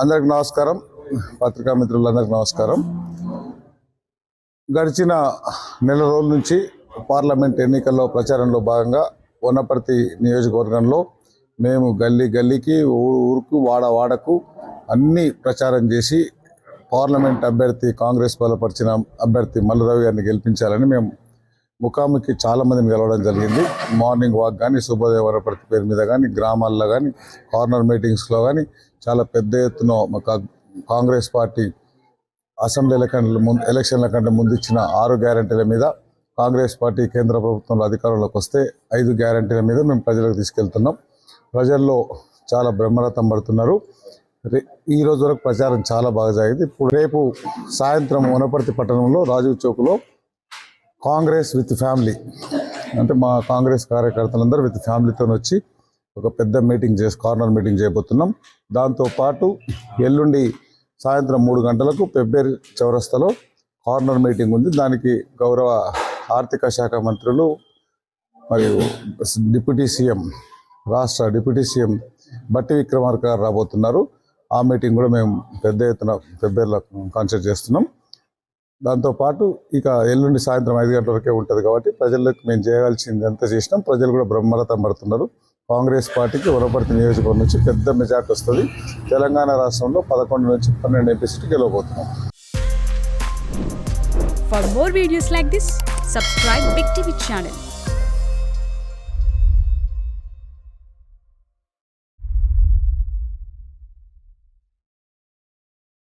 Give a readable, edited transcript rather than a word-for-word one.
అందరికి నమస్కారం. పత్రికా మిత్రులందరికీ నమస్కారం. గడిచిన నెల రోజుల నుంచి పార్లమెంట్ ఎన్నికల్లో ప్రచారంలో భాగంగా వనపర్తి నియోజకవర్గంలో మేము గల్లీ గల్లీకి ఊరుకు వాడకు అన్ని ప్రచారం చేసి పార్లమెంట్ అభ్యర్థి కాంగ్రెస్ బలపరిచిన అభ్యర్థి మల్లురవి గారిని గెలిపించాలని మేము ముఖాముఖి చాలా మందిని గెలవడం జరిగింది. మార్నింగ్ వాక్ కానీ, శుభోదయ వనపర్తి పేరు మీద కానీ, గ్రామాల్లో కానీ, కార్నర్ మీటింగ్స్లో కానీ చాలా పెద్ద ఎత్తున కాంగ్రెస్ పార్టీ అసెంబ్లీ ఎలక్షన్ల కంటే ముందు ఇచ్చిన 6 గ్యారంటీల మీద కాంగ్రెస్ పార్టీ కేంద్ర ప్రభుత్వంలో అధికారంలోకి వస్తే 5 గ్యారంటీల మీద మేము ప్రజలకు తీసుకెళ్తున్నాం. ప్రజల్లో చాలా బ్రహ్మరథం పడుతున్నారు. ఈ రోజు వరకు ప్రచారం చాలా బాగా జరిగింది. ఇప్పుడు రేపు సాయంత్రం వనపర్తి పట్టణంలో రాజీవ్ చౌక్లో కాంగ్రెస్ విత్ ఫ్యామిలీ అంటే మా కాంగ్రెస్ కార్యకర్తలందరూ విత్ ఫ్యామిలీతో వచ్చి ఒక పెద్ద మీటింగ్ కార్నర్ మీటింగ్ చేయబోతున్నాం. దాంతోపాటు ఎల్లుండి సాయంత్రం 3 గంటలకు పెబ్బేరు చౌరస్తాలో కార్నర్ మీటింగ్ ఉంది. దానికి గౌరవ ఆర్థిక శాఖ మంత్రులు మరియు రాష్ట్ర డిప్యూటీ సీఎం బట్టి విక్రమార్క గారు రాబోతున్నారు. ఆ మీటింగ్ కూడా మేము పెద్ద ఎత్తున పెబ్బేరులో కాన్సెప్ట్ చేస్తున్నాం. దాంతోపాటు ఇక ఎల్లుండి సాయంత్రం 5 గంటల వరకే ఉంటుంది కాబట్టి ప్రజలకు మేము చేయవలసింది ఎంత చేసినాం. ప్రజలు కూడా బ్రహ్మరథం పడుతున్నారు. కాంగ్రెస్ పార్టీకి వనపర్తి నియోజకవర్గం నుంచి పెద్ద మెజార్టీ వస్తుంది. తెలంగాణ రాష్ట్రంలో 11 నుంచి 12 ఎంపీ సీట్లు గెలవబోతున్నాం. For more videos like this, subscribe Big TV channel.